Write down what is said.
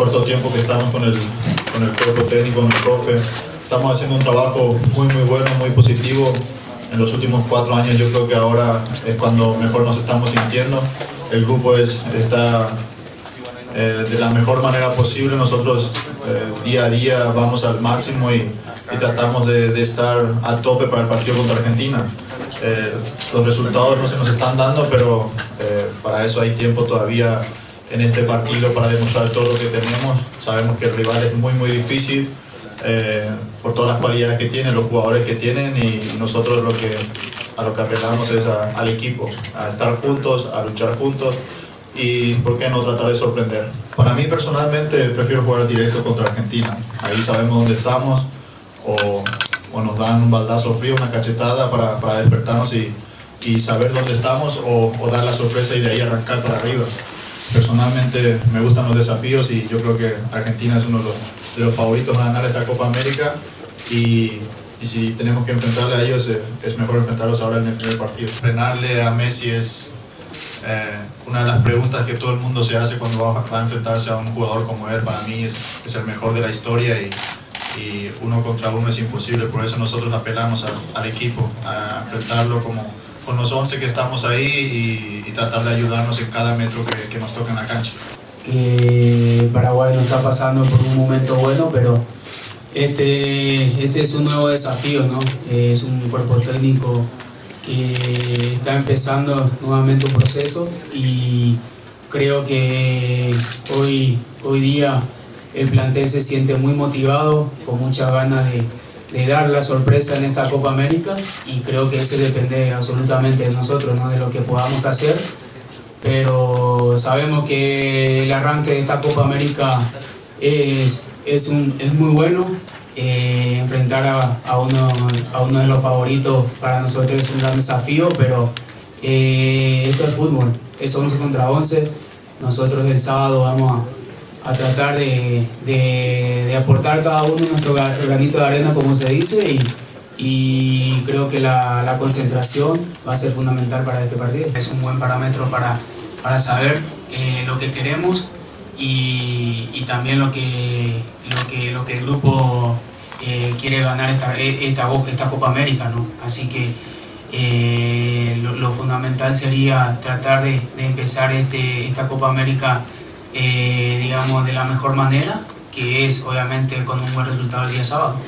corto tiempo que estamos con el cuerpo técnico, con el profe, estamos haciendo un trabajo muy bueno, muy positivo. En los últimos 4 años yo creo que ahora es cuando mejor nos estamos sintiendo. El grupo está de la mejor manera posible. Nosotros día a día vamos al máximo y tratamos de estar a tope para el partido contra Argentina. Los resultados no se nos están dando, pero para eso hay tiempo todavía en este partido para demostrar todo lo que tenemos. Sabemos que el rival es muy difícil por todas las cualidades que tienen, los jugadores que tienen, y nosotros a lo que apelamos es al equipo, a estar juntos, a luchar juntos y por qué no tratar de sorprender. Para mí personalmente prefiero jugar directo contra Argentina. Ahí sabemos dónde estamos, o nos dan un baldazo frío, una cachetada para despertarnos y saber dónde estamos, o dar la sorpresa y de ahí arrancar para arriba. Personalmente me gustan los desafíos y yo creo que Argentina es uno de los favoritos a ganar esta Copa América, y si tenemos que enfrentarle a ellos es mejor enfrentarlos ahora en el primer partido. Frenarle a Messi es una de las preguntas que todo el mundo se hace cuando va a enfrentarse a un jugador como él. Para mí es el mejor de la historia y 1 contra 1 es imposible. Por eso nosotros apelamos al equipo, a enfrentarlo con los 11 que estamos ahí y tratar de ayudarnos en cada metro que nos toca en la cancha. Que Paraguay no está pasando por un momento bueno, pero este es un nuevo desafío, ¿no? Es un cuerpo técnico que está empezando nuevamente un proceso, y creo que hoy día el plantel se siente muy motivado, con muchas ganas de dar la sorpresa en esta Copa América, y creo que eso depende absolutamente de nosotros, ¿no? De lo que podamos hacer. Pero sabemos que el arranque de esta Copa América es muy bueno. Enfrentar a uno de los favoritos para nosotros es un gran desafío, pero esto es fútbol, es 11 contra 11. Nosotros el sábado vamos a tratar de aportar cada uno nuestro granito de arena, como se dice, y creo que la concentración va a ser fundamental para este partido. Es un buen parámetro para saber lo que queremos y también lo que el grupo quiere ganar esta Copa América, ¿no? Así que lo fundamental sería tratar de empezar esta Copa América digamos de la mejor manera, que es obviamente con un buen resultado el día sábado.